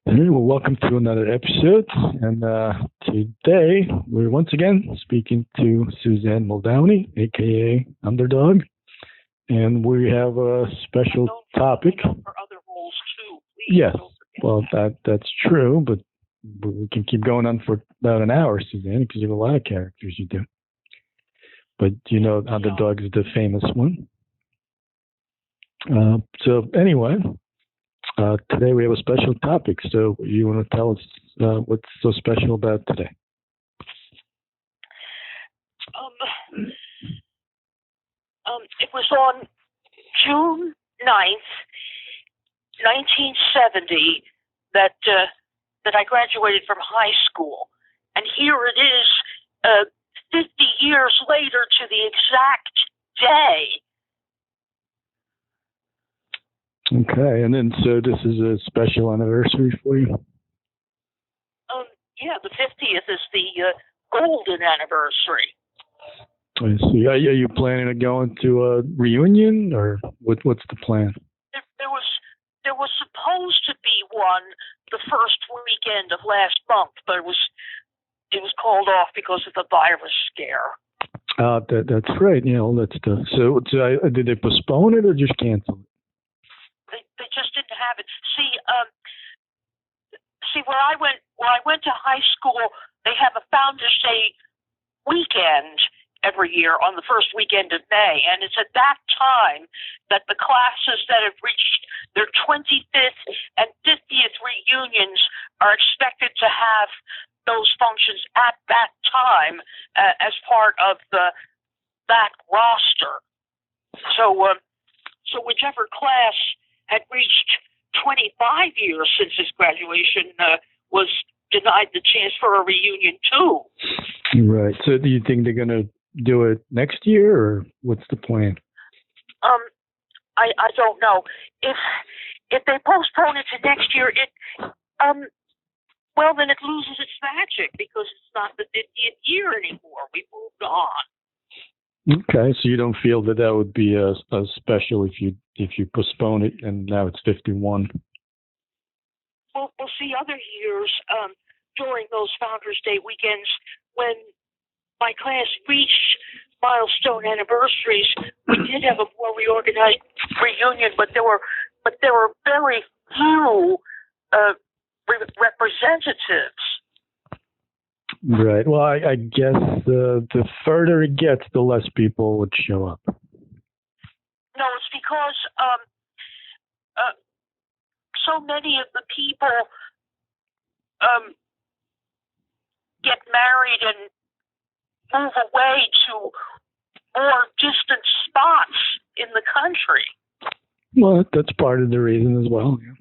Hey, well, welcome to another episode. And today we're once again speaking to Suzanne Muldowney, aka Underdog, and we have a special topic. For other roles too, please. Yes, well, that's true, but we can keep going on for about an hour, Suzanne, because you have a lot of characters you do. But you know, Underdog is the famous one. So anyway. Today we have a special topic, so you want to tell us what's so special about today? It was on June 9th, 1970, that I graduated from high school. And here it is, 50 years later to the exact day. Okay, and then so this is a special anniversary for you? Yeah, the 50th is the golden anniversary. I see. Are you planning on going to a reunion, or what's the plan? There was supposed to be one the first weekend of last month, but it was called off because of the virus scare. That's right. You know, so did they postpone it or just cancel it? They just didn't have it. See, where I went to high school, they have a Founders Day weekend every year on the first weekend of May, and it's at that time that the classes that have reached their 25th and 50th reunions are expected to have those functions at that time as part of that roster. So whichever class had reached 25 years since his graduation was denied the chance for a reunion too. Right. So do you think they're going to do it next year, or what's the plan? I don't know. If they postpone it to next year, well, then it loses its magic because it's not the 50th year anymore. We moved on. Okay, so you don't feel that would be a special if you postpone it, and now it's 51. Well, we'll see other years during those Founders Day weekends when my class reached milestone anniversaries. We did have a more reorganized reunion, but there were very few representatives. Right. Well, I guess the further it gets, the less people would show up. No, it's because so many of the people get married and move away to more distant spots in the country. Well, that's part of the reason as well. Yeah.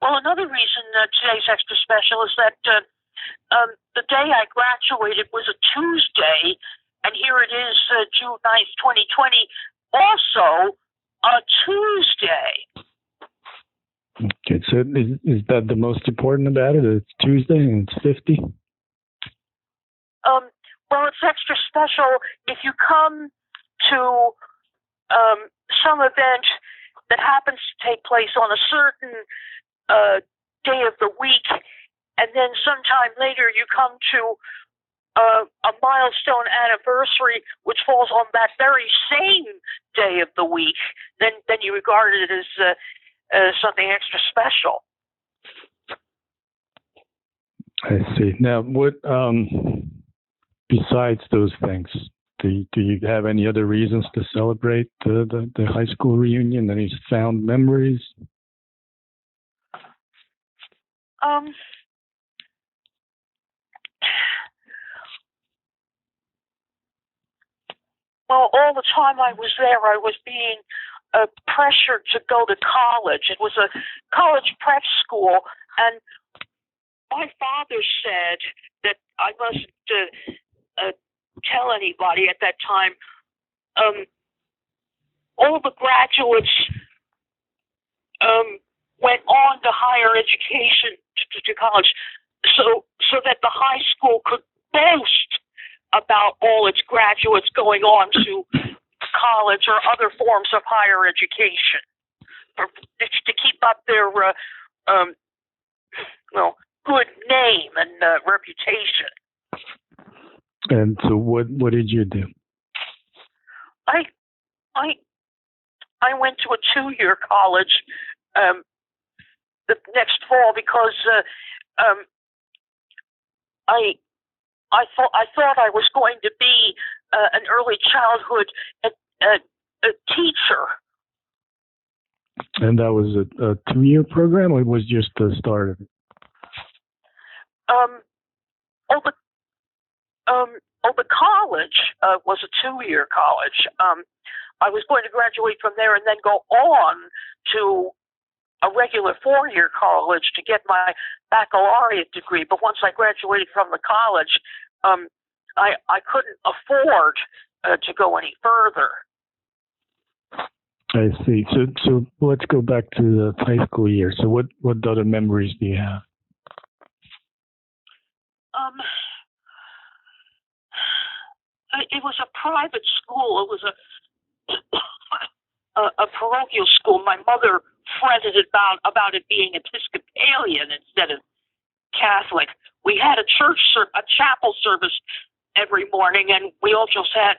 Well, another reason today's extra special is that the day I graduated was a Tuesday, and here it is, June 9th, 2020, also a Tuesday. Okay, so is that the most important about it? It's Tuesday and it's 50? Well, it's extra special if you come to some event that happens to take place on a certain day of the week, and then sometime later you come to a milestone anniversary which falls on that very same day of the week, then you regard it as something extra special. I see. Now, what besides those things, do you have any other reasons to celebrate the high school reunion? Any fond memories? Well, all the time I was there, I was being pressured to go to college. It was a college prep school, and my father said that I mustn't tell anybody at that time. All the graduates went on to higher education, to college, so that the high school could boast about all its graduates going on to college or other forms of higher education. to keep up their good name and reputation. And so, what did you do? I went to a 2-year college the next fall because I thought I was going to be an early childhood a teacher. And that was a 2-year program, or it was just the start of it? The college was a 2-year college. I was going to graduate from there and then go on to a regular 4-year college to get my baccalaureate degree. But once I graduated from the college, I couldn't afford to go any further. I see. So let's go back to the high school year. So what other memories do you have? It was a private school. It was a parochial school. My mother fretted about it being Episcopalian instead of Catholic. We had a chapel service every morning, and we also had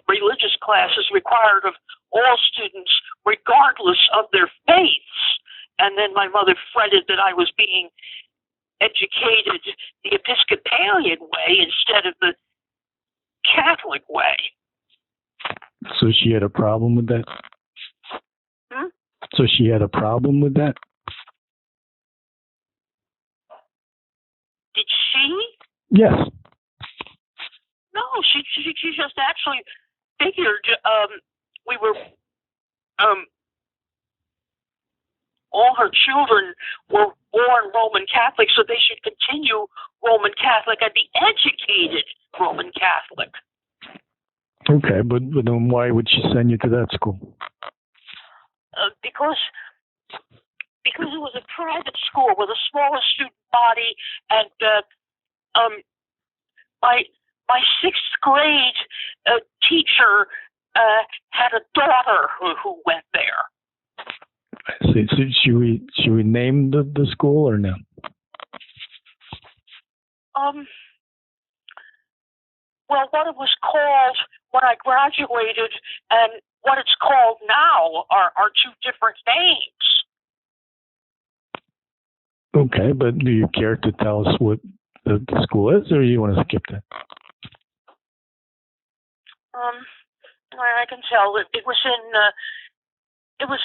religious classes required of all students, regardless of their faiths. And then my mother fretted that I was being educated the Episcopalian way instead of the Catholic way. So she had a problem with that? So she had a problem with that? Did she? Yes. No, she just actually figured we were all her children were born Roman Catholic, so they should continue Roman Catholic and be educated Roman Catholic. Okay, but then why would she send you to that school? Because it was a private school with a smaller student body, and my 6th grade teacher had a daughter who went there. I see. So should we name the school or no? Well, what it was called when I graduated and what it's called now are 2 different names. Okay, but do you care to tell us what the school is, or do you want to skip that? I can tell it was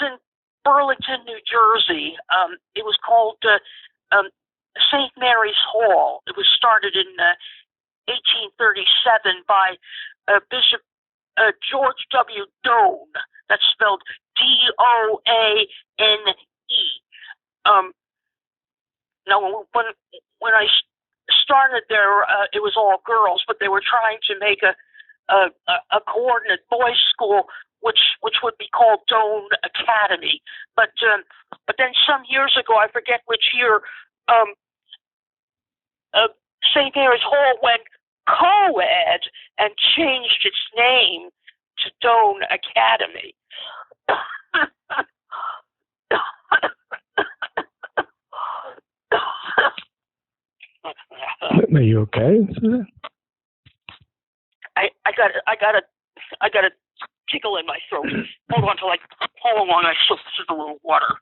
in Burlington, New Jersey. It was called St. Mary's Hall. It was started in 1837 by Bishop George W. Doane. That's spelled Doane. Now, when I started there, it was all girls, but they were trying to make a coordinate boys' school, which would be called Doane Academy. But then some years ago, I forget which year, St. Mary's Hall went co-ed and changed its name to Doane Academy. Are you okay? I got a tickle in my throat. Hold on till I slip through a little water.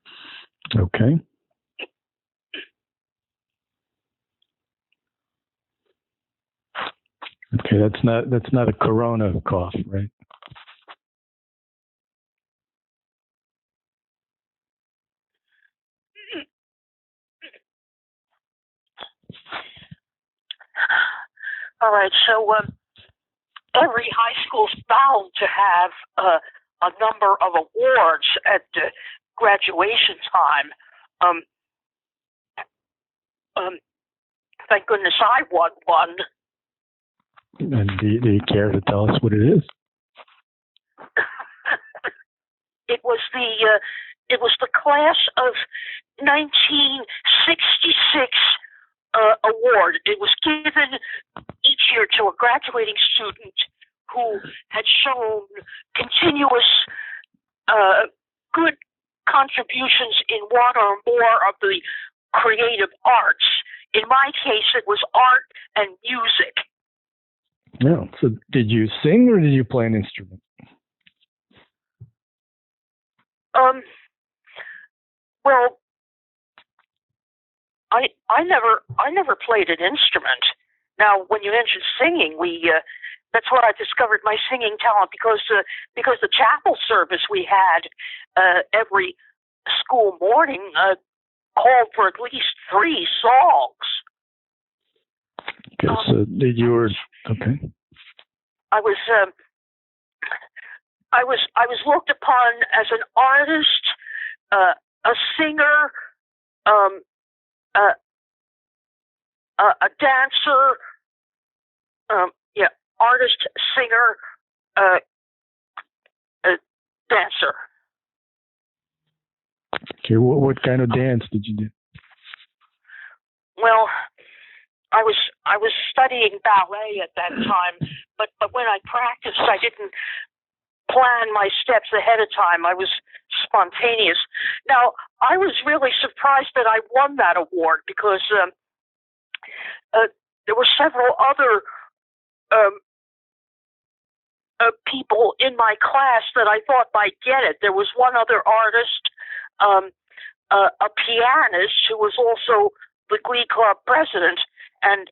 Okay. Okay, that's not a corona cough, right? All right, so every high school's bound to have a number of awards at graduation time. Thank goodness I won one. And do you care to tell us what it is? It was the class of 1966 award. It was given each year to a graduating student who had shown continuous good contributions in one or more of the creative arts. In my case, it was art and music. Yeah. So did you sing or did you play an instrument? Well, I never played an instrument. Now, when you mentioned singing, that's where I discovered my singing talent because the chapel service we had every school morning called for at least 3 songs. Okay, so okay. I was looked upon as an artist, a singer, a dancer, artist, singer, dancer. Okay, what kind of dance did you do? Well, I was studying ballet at that time, but when I practiced, I didn't plan my steps ahead of time. I was spontaneous. Now, I was really surprised that I won that award because there were several other people in my class that I thought might get it. There was one other artist, a pianist who was also the Glee Club president, and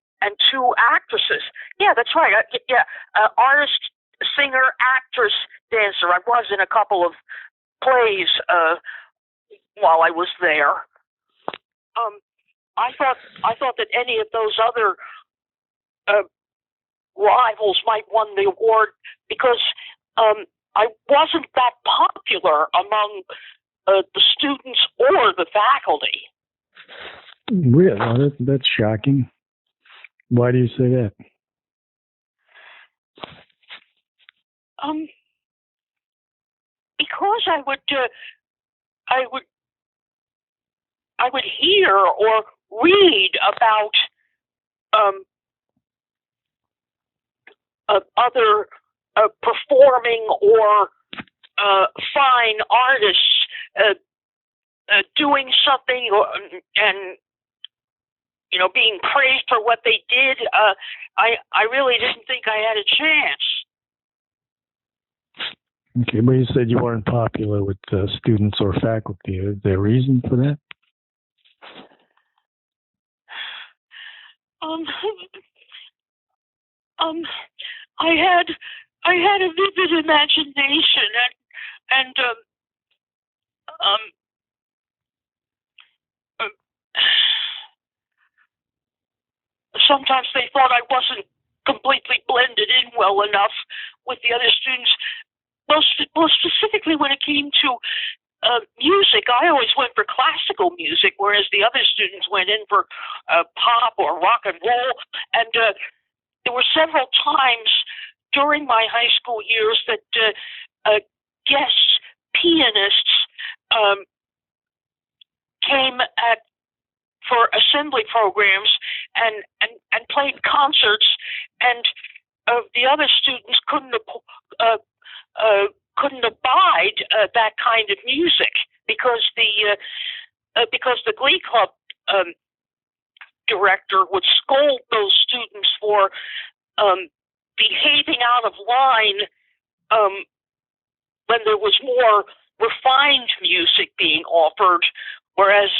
2 actresses. Yeah, that's right. Artist, singer, actress, dancer. I was in a couple of plays while I was there. I thought that any of those other rivals might win the award because I wasn't that popular among the students or the faculty. Really? Oh, that's shocking. Why do you say that? Because I would hear or read about other performing or fine artists doing something and being praised for what they did. I really didn't think I had a chance. Okay, but you said you weren't popular with students or faculty. Is there a reason for that? I had a vivid imagination and sometimes they thought I wasn't completely blended in well enough with the other students. Most specifically when it came to music, I always went for classical music, whereas the other students went in for pop or rock and roll. And there were several times during my high school years that guest pianists came for assembly programs and played concerts, and the other students couldn't abide that kind of music because the Glee Club director would scold those students for behaving out of line when there was more refined music being offered, whereas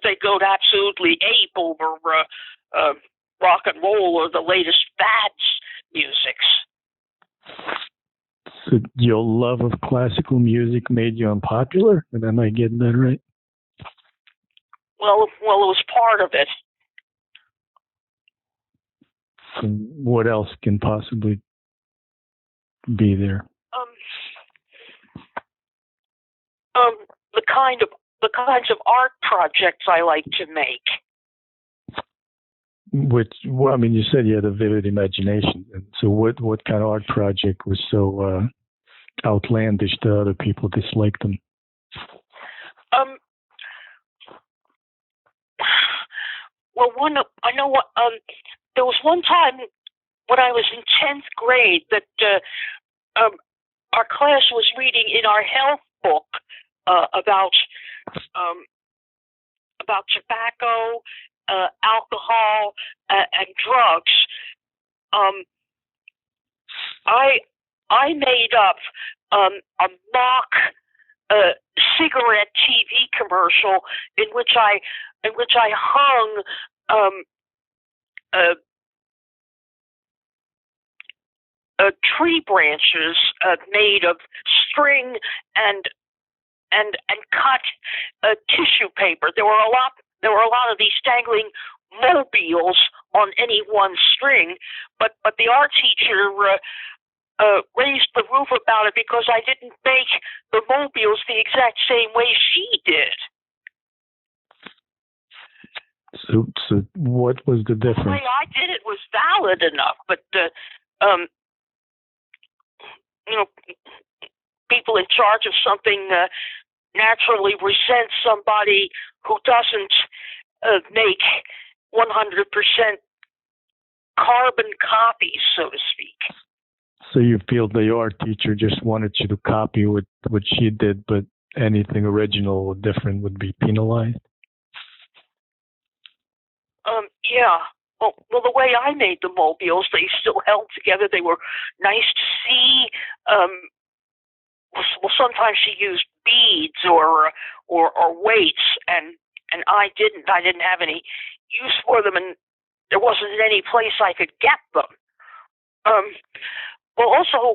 they go absolutely ape over rock and roll or the latest fads musics. So your love of classical music made you unpopular? Am I getting that right? Well, it was part of it. So what else can possibly be there? The kinds of art projects I like to make. You said you had a vivid imagination. And so what kind of art project was so outlandish that other people disliked them? Well, there was one time when I was in 10th grade that our class was reading in our health book about tobacco, alcohol, and drugs. I made up a mock cigarette TV commercial in which I hung tree branches made of string and cut tissue paper. There were a lot of these dangling mobiles on any one string, but the art teacher raised the roof about it because I didn't make the mobiles the exact same way she did. So what was the difference? The way I did it was valid enough, but people in charge of something naturally resent somebody who doesn't make 100% carbon copies, so to speak. So you feel the art teacher just wanted you to copy what she did, but anything original or different would be penalized? Yeah. Well, the way I made the mobiles, they still held together. They were nice to see. Well, sometimes she used beads or weights, and I didn't. I didn't have any use for them, and there wasn't any place I could get them. Well, also,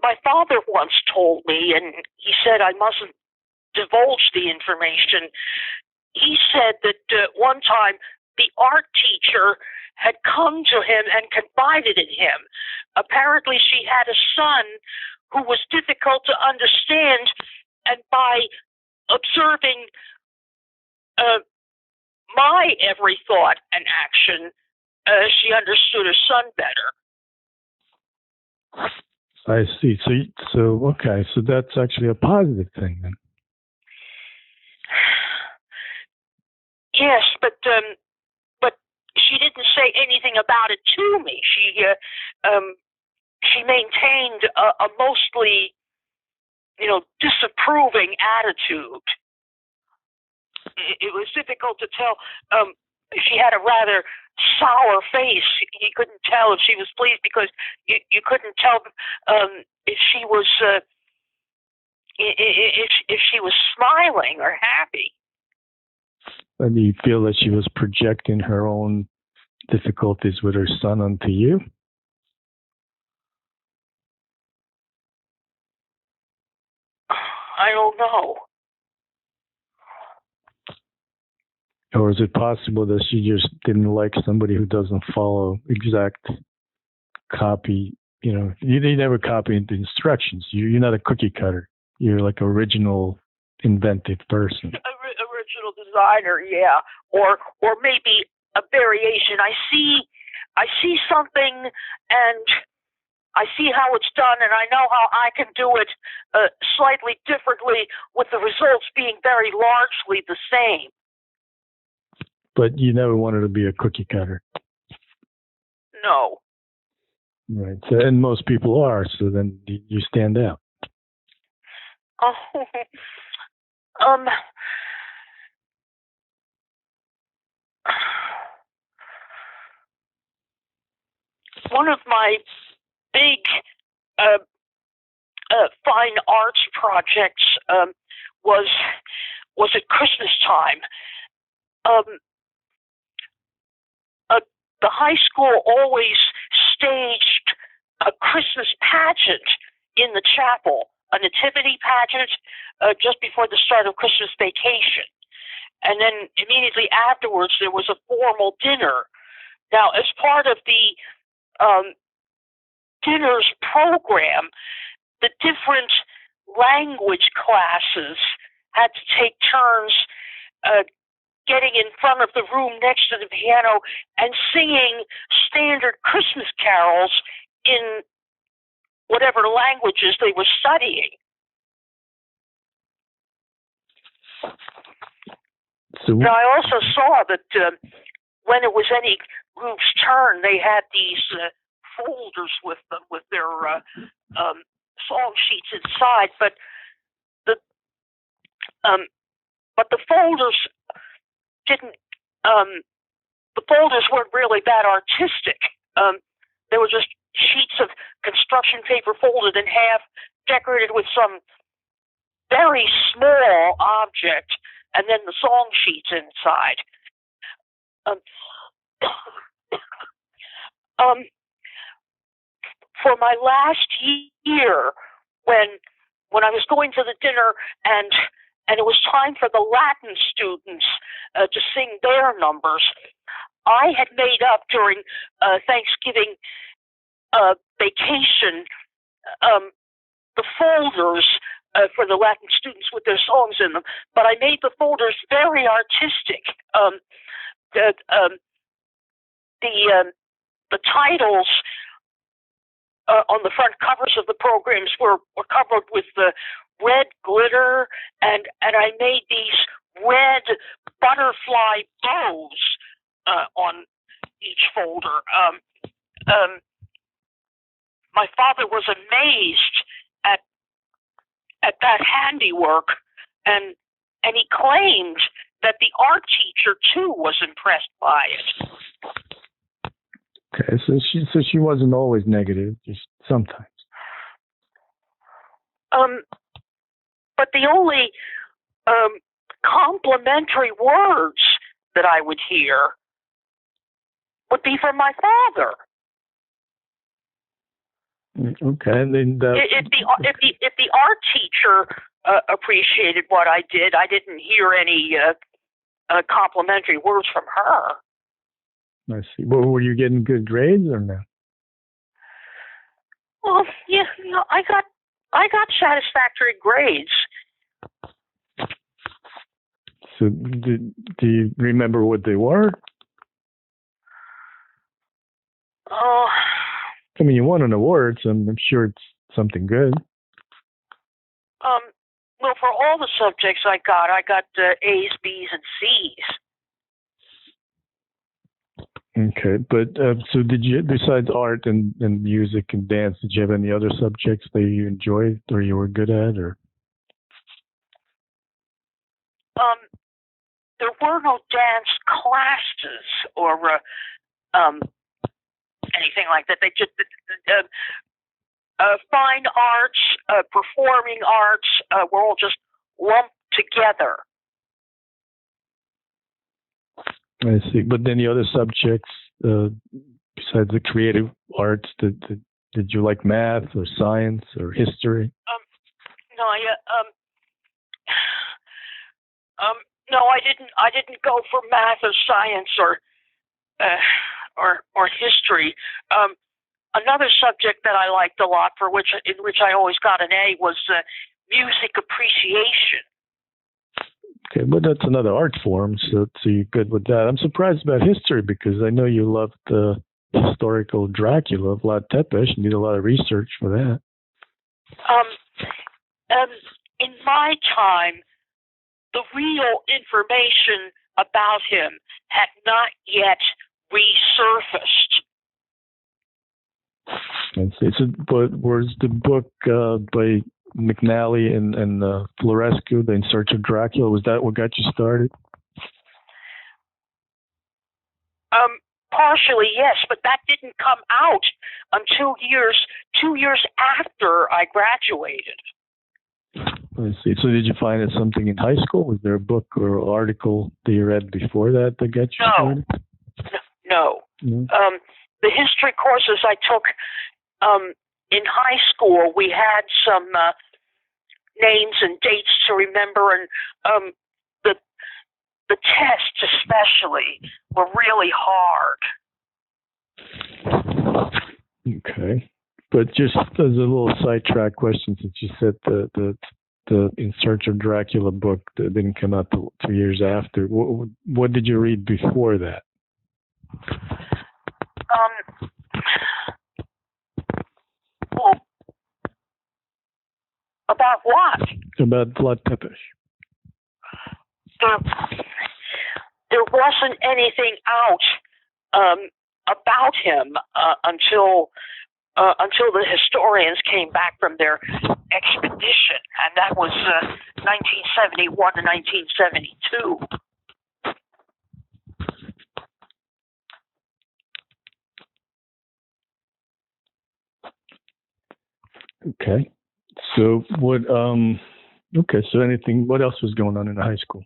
my father once told me, and he said I mustn't divulge the information. He said that one time the art teacher had come to him and confided in him. Apparently, she had a son who was difficult to understand, and by observing my every thought and action, she understood her son better. I see. So okay. So that's actually a positive thing then. Yes, but she didn't say anything about it to me. She maintained a mostly, disapproving attitude. It was difficult to tell. She had a rather sour face. You couldn't tell if she was pleased because you couldn't tell if she was if she was smiling or happy. And do you feel that she was projecting her own difficulties with her son onto you? I don't know. Or is it possible that she just didn't like somebody who doesn't follow exact copy? You never copy the instructions. You're not a cookie cutter. You're like original, inventive person. Original designer, yeah, or maybe a variation. I see something, and I see how it's done, and I know how I can do it slightly differently, with the results being very largely the same. But you never wanted to be a cookie cutter. No. Right. So, and most people are. So then you stand out. One of my big fine arts projects was at Christmas time. The high school always staged a Christmas pageant in the chapel, a nativity pageant just before the start of Christmas vacation. And then immediately afterwards, there was a formal dinner. Now, as part of the dinner's program, the different language classes had to take turns getting in front of the room next to the piano and singing standard Christmas carols in whatever languages they were studying. Now, I also saw that when it was any group's turn, they had these folders with them with their song sheets inside, but the folders didn't. The folders weren't really that artistic. They were just sheets of construction paper folded in half, decorated with some very small object, and then the song sheets inside. For my last year, when I was going to the dinner and it was time for the Latin students to sing their numbers, I had made up during Thanksgiving vacation the folders for the Latin students with their songs in them, but I made the folders very artistic. The titles on the front covers of the programs were covered with the red glitter, and I made these red butterfly bows on each folder. My father was amazed at that handiwork, and he claimed that the art teacher too was impressed by it. Okay, so she wasn't always negative, just sometimes. But the only complimentary words that I would hear would be from my father. Okay, and then if the art teacher appreciated what I did, I didn't hear any complimentary words from her. I see. Well, were you getting good grades or no? Well, yeah, no, I got satisfactory grades. So, do you remember what they were? Oh. I mean, you won an award, so I'm sure it's something good. Well, for all the subjects I got A's, B's, and C's. Okay, but so did you, besides art and music and dance, did you have any other subjects that you enjoyed or you were good at, or? There were no dance classes or anything like that. They just fine arts, performing arts were all just lumped together. I see. But then the other subjects, besides the creative arts, did you like math or science or history? No, no, I didn't go for math or science or history. Another subject that I liked a lot, in which I always got an A, was music appreciation. Okay, but that's another art form, so you're good with that. I'm surprised about history because I know you loved the historical Dracula of Vlad Tepes. You did a lot of research for that. In my time, the real information about him had not yet resurfaced. I see. So, but was the book by McNally and Florescu, The In Search of Dracula, was that what got you started? Partially, yes, but that didn't come out until 2 years after I graduated. I see. So did you find it something in high school? Was there a book or article that you read before that got you started? No. Mm-hmm. The history courses I took in high school, we had some names and dates to remember, and the tests especially were really hard. Okay. But just as a little sidetrack question, since you said the In Search of Dracula book that didn't come out 2 years after, what did you read before that? Well, about what? About Vlad Tepes. There wasn't anything out about him until until the historians came back from their expedition, and that was 1971 to 1972. Okay. So what? Okay. So anything? What else was going on in the high school?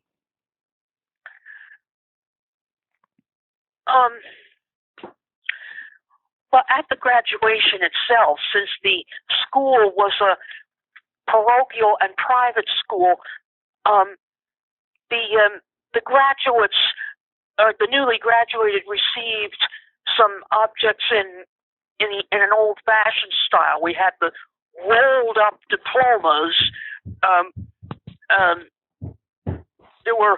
Well, at the graduation itself, since the school was a parochial and private school, the graduates, the newly graduated, received some objects in an old-fashioned style. We had the rolled-up diplomas. There were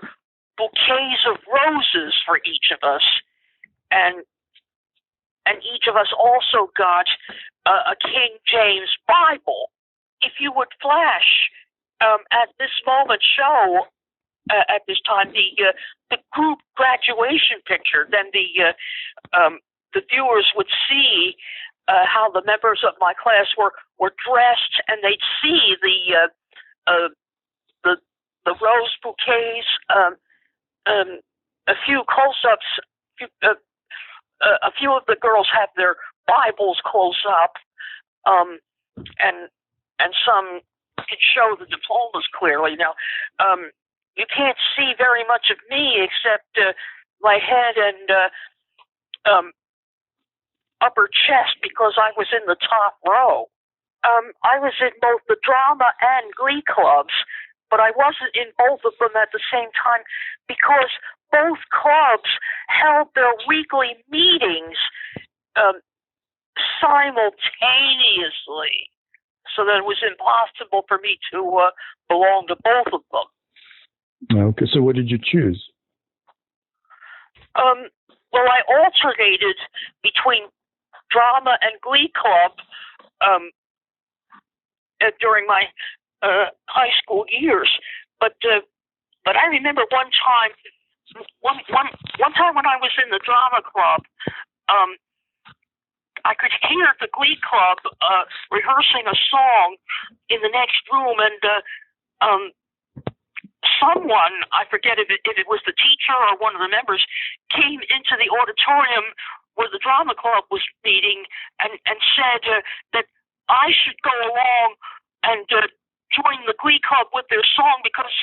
bouquets of roses for each of us, and each of us also got a King James Bible. If you would flash at this moment, show at this time the group graduation picture, then the viewers would see how the members of my class were dressed, and they'd see the rose bouquets, a few close-ups. A few of the girls have their Bibles close up, and some could show the diplomas clearly. Now, you can't see very much of me except my head and upper chest because I was in the top row. I was in both the drama and glee clubs, but I wasn't in both of them at the same time because both clubs held their weekly meetings simultaneously, so that it was impossible for me to belong to both of them. Okay, so what did you choose? Well, I alternated between drama and glee club during my high school years, but I remember one time when I was in the drama club, I could hear the glee club rehearsing a song in the next room, and someone, I forget if it was the teacher or one of the members, came into the auditorium where the drama club was meeting and said that I should go along and join the glee club with their song because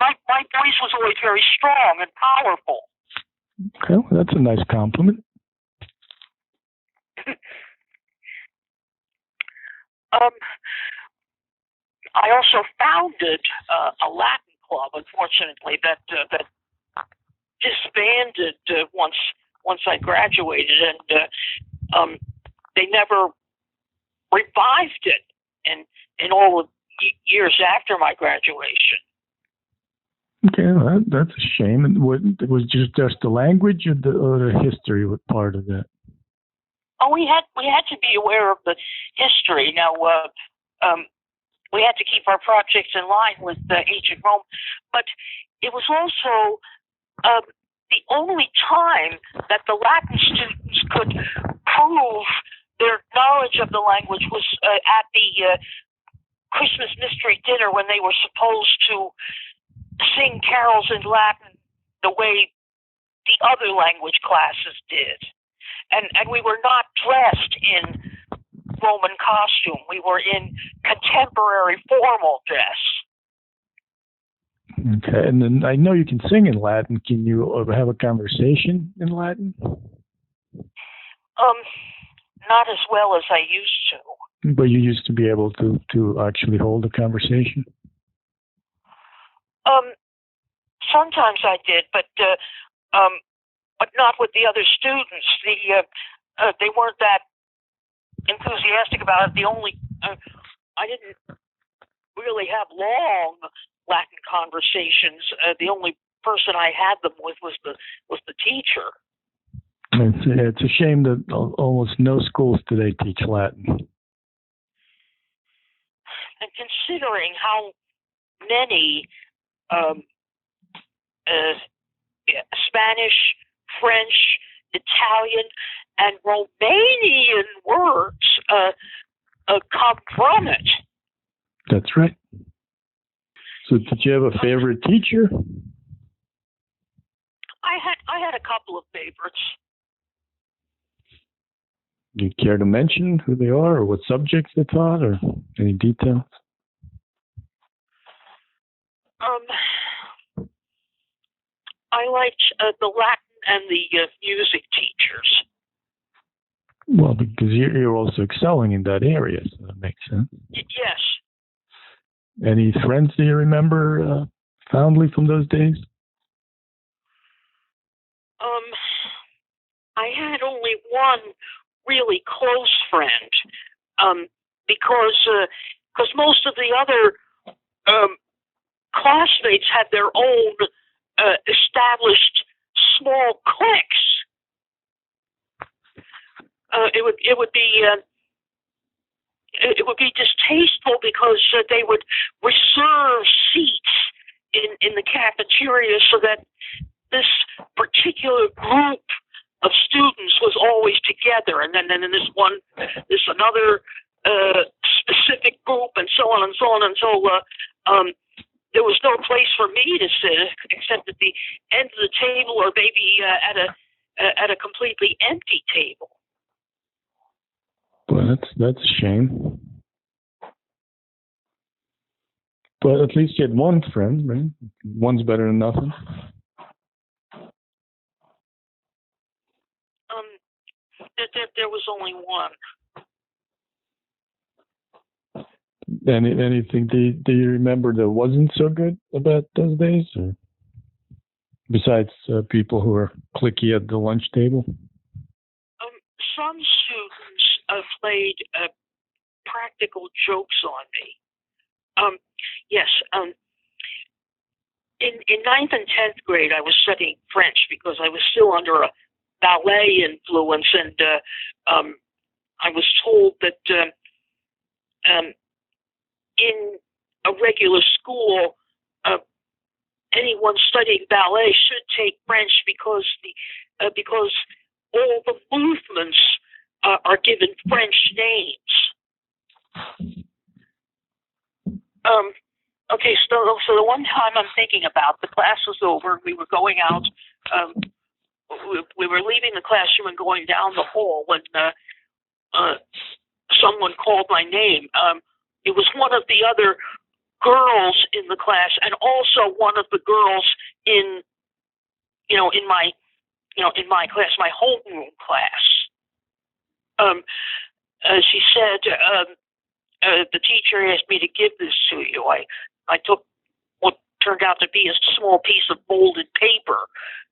my voice was always very strong and powerful. Okay, well, that's a nice compliment. I also founded a Latin club, unfortunately, that disbanded once I graduated, and they never revived it in all the years after my graduation. Okay, well, that's a shame. And was just the language or the history was part of that? Oh, we had to be aware of the history. Now, we had to keep our projects in line with ancient Rome, but it was also the only time that the Latin students could prove their knowledge of the language was at the Christmas mystery dinner, when they were supposed to sing carols in Latin the way the other language classes did. And we were not dressed in Roman costume. We were in contemporary formal dress. Okay, and then I know you can sing in Latin. Can you have a conversation in Latin? Not as well as I used to. But you used to be able to actually hold a conversation? Sometimes I did, but not with the other students. They weren't that enthusiastic about it. I didn't really have long Latin conversations. The only person I had them with was the teacher. It's a shame that almost no schools today teach Latin. And considering how many Spanish, French, Italian, and Romanian words come from it. That's right. So did you have a favorite teacher? I had a couple of favorites. Do you care to mention who they are or what subjects they taught or any details? I liked the Latin and the music teachers. Well, because you're also excelling in that area, so that makes sense. Yes. Any friends do you remember fondly from those days? I had only one really close friend, because most of the other classmates had their own established small cliques. It would be distasteful because they would reserve seats in the cafeteria so that this particular group of students was always together, and then this another specific group, and so on and so on until there was no place for me to sit except at the end of the table, or maybe at a completely empty table. Well, that's a shame. But at least you had one friend, right? One's better than nothing. There was only one. Anything do you remember that wasn't so good about those days, or besides people who were cliquey at the lunch table? Some students played practical jokes on me. Yes. In 9th and 10th grade, I was studying French because I was still under a ballet influence, and I was told that in a regular school, anyone studying ballet should take French because all the movements are given French names. Okay, so the one time I'm thinking about, the class was over, we were going out. We were leaving the classroom and going down the hall when someone called my name. It was one of the other girls in the class, and also one of the girls in my class, my homeroom class. She said, the teacher asked me to give this to you. I took what turned out to be a small piece of folded paper,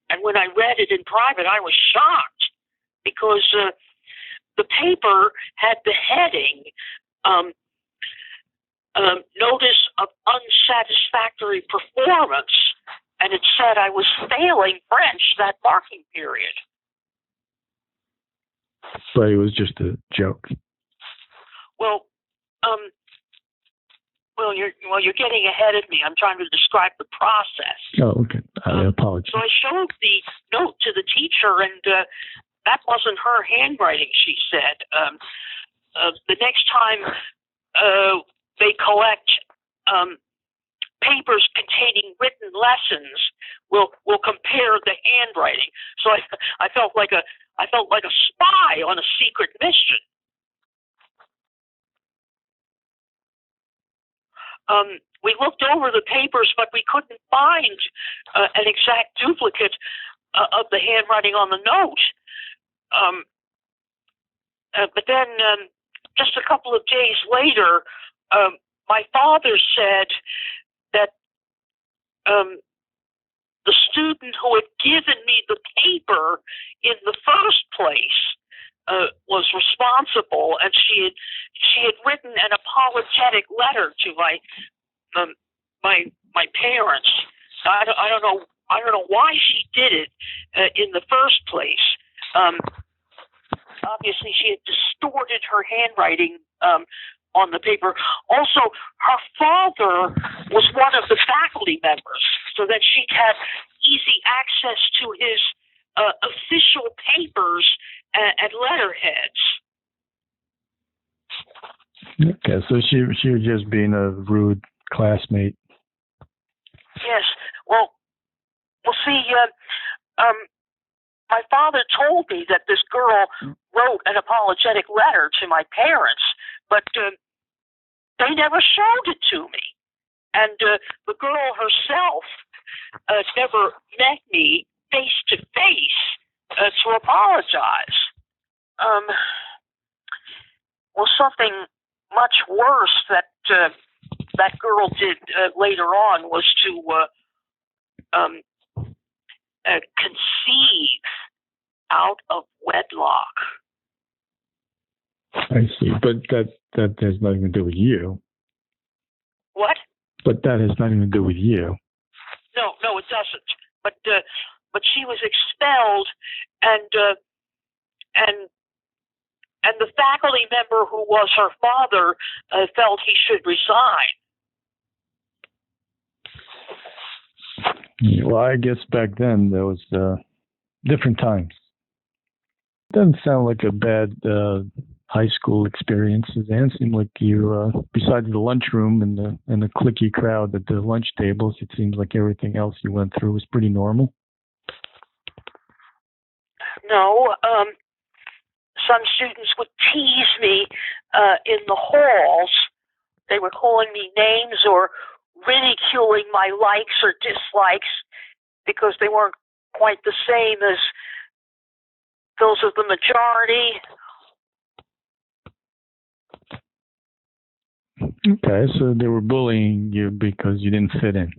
and when I read it in private, I was shocked because the paper had the heading, notice of unsatisfactory performance, and it said I was failing French that marking period. But it was just a joke. Well, you're getting ahead of me. I'm trying to describe the process. Oh, okay. I apologize. So I showed the note to the teacher, and that wasn't her handwriting, she said. The next time they collect papers containing written lessons, we'll compare the handwriting. So I felt like a spy on a secret mission. We looked over the papers, but we couldn't find an exact duplicate of the handwriting on the note. But then, just a couple of days later, my father said that the student who had given me the paper in the first place was responsible, and she had written an apologetic letter to my parents. I don't know why she did it in the first place. Obviously, she had distorted her handwriting on the paper. Also, her father was one of the faculty members, so that she'd have easy access to his official papers and letterheads. Okay, so she was just being a rude classmate. Yes. Well, see, my father told me that this girl wrote an apologetic letter to my parents, but they never showed it to me. And the girl herself never met me face to face to apologize. Well, something much worse that that girl did later on was to conceive out of wedlock. I see, but that has nothing to do with you. What? But that has nothing to do with you. No, it doesn't. But she was expelled, and the faculty member who was her father felt he should resign. Well, I guess back then there was different times. Doesn't sound like a bad high school experience, Suzanne. Seemed like you, besides the lunchroom and the cliquey crowd at the lunch tables, it seems like everything else you went through was pretty normal. No, some students would tease me in the halls. They were calling me names or ridiculing my likes or dislikes because they weren't quite the same as those of the majority. Okay, so they were bullying you because you didn't fit in.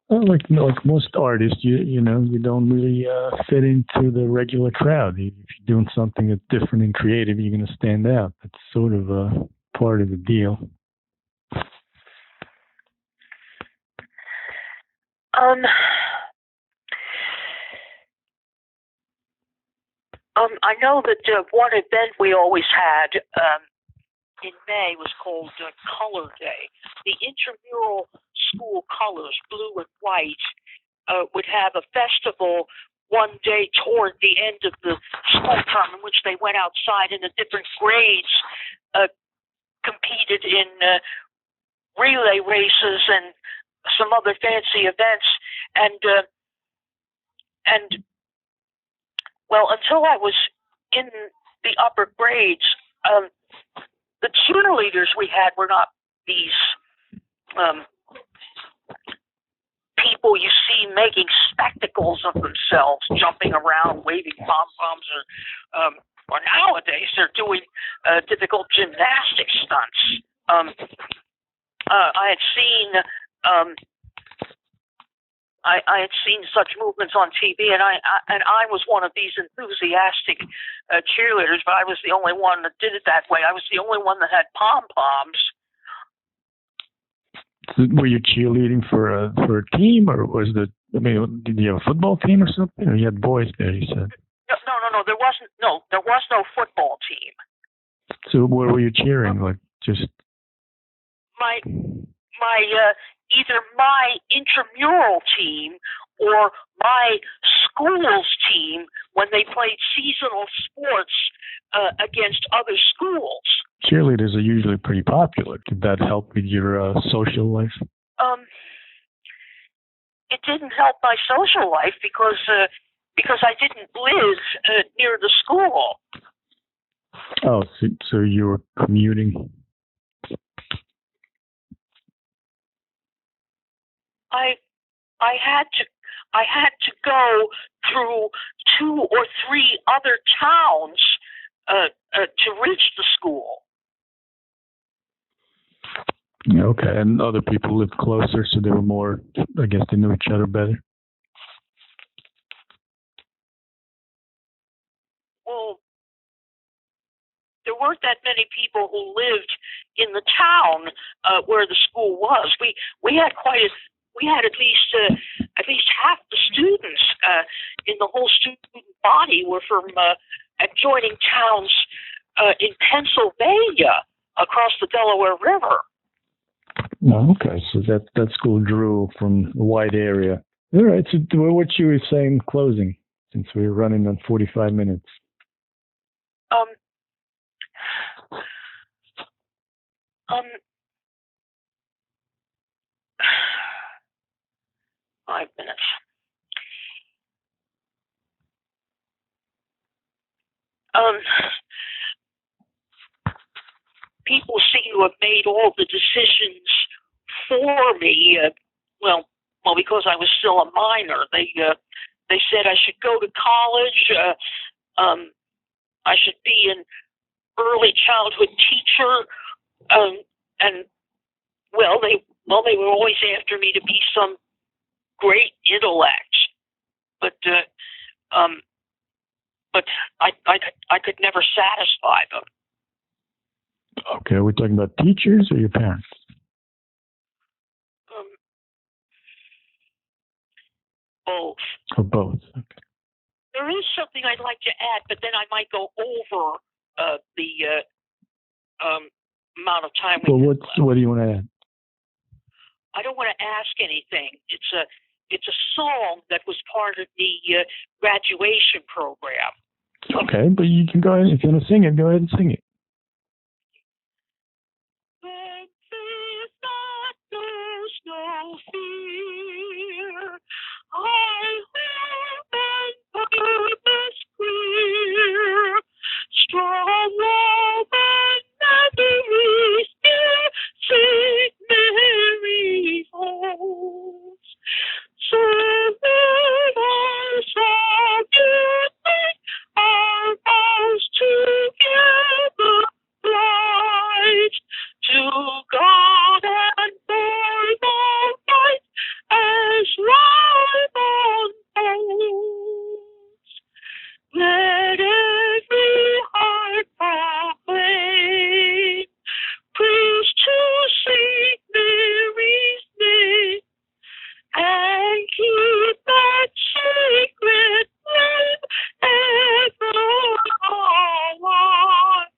Well, like most artists, you don't really fit into the regular crowd. If you're doing something that's different and creative, you're going to stand out. That's sort of a part of the deal. I know that one event we always had in May was called Color Day. The intramural school colors, blue and white, would have a festival one day toward the end of the school term in which they went outside and the different grades competed in relay races and some other fancy events. And well, until I was in the upper grades, the cheerleaders we had were not these people you see making spectacles of themselves, jumping around, waving pom-poms, or nowadays they're doing difficult gymnastic stunts. I had seen such movements on TV, and I was one of these enthusiastic cheerleaders, but I was the only one that did it that way. I was the only one that had pom-poms. Were you cheerleading for a team, or did you have a football team or something? Or you had boys there, you said? No. There was no football team. So what were you cheering? Like just my either my intramural team or my school's team when they played seasonal sports against other schools. Cheerleaders are usually pretty popular. Did that help with your social life? It didn't help my social life because I didn't live near the school. Oh, so you were commuting. I had to go through 2 or 3 other towns to reach the school. Okay, and other people lived closer, so they were more, I guess they knew each other better. Well, there weren't that many people who lived in the town where the school was. We had at least half the students in the whole student body were from adjoining towns in Pennsylvania across the Delaware River. Oh, okay, so that school drew from a wide area. All right, so what you were saying closing, since we were running on 45 minutes. Um, 5 minutes. People seem to have made all the decisions for me. Well, because I was still a minor, they said I should go to college. I should be an early childhood teacher. And they were always after me to be some great intellect, but I could never satisfy them. Okay, are we talking about teachers or your parents? Both. Or both. Okay. There is something I'd like to add, but then I might go over the amount of time. Well, what do you want to add? I don't want to ask anything. It's a song that was part of the graduation program. Okay, but you can go ahead. If you want to sing it, go ahead and sing it. When there's not there's no fear, I live and purpose clear, strong woman, never is near, Saint Mary holds. So let us all unite our vows together, right to God and for the fight as life unfolds. Let every heart proclaim praise to Saint Mary's name, and keep that sacred flame ever alive.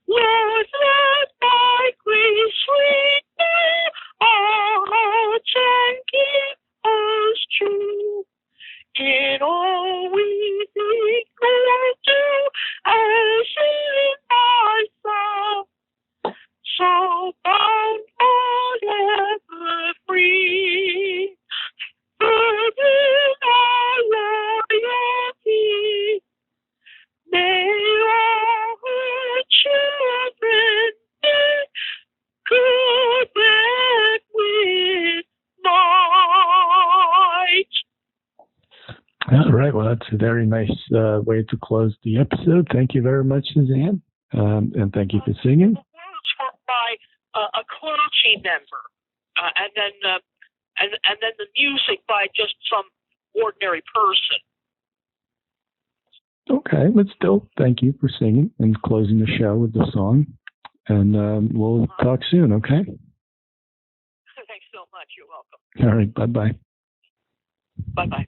Lord, let thy grace renew our hearts and keep us true. In all we think or do, as in thy Son, so bound forever free. Burden our loyalty, may all her children be good and with might. All right. Well, that's a very nice way to close the episode. Thank you very much, Suzanne, and thank you for singing. The words were by a clergy member, and then the music by just some ordinary person. Okay, but still, thank you for singing and closing the show with the song. And we'll talk soon, okay? Thanks so much. You're welcome. All right, bye-bye. Bye-bye.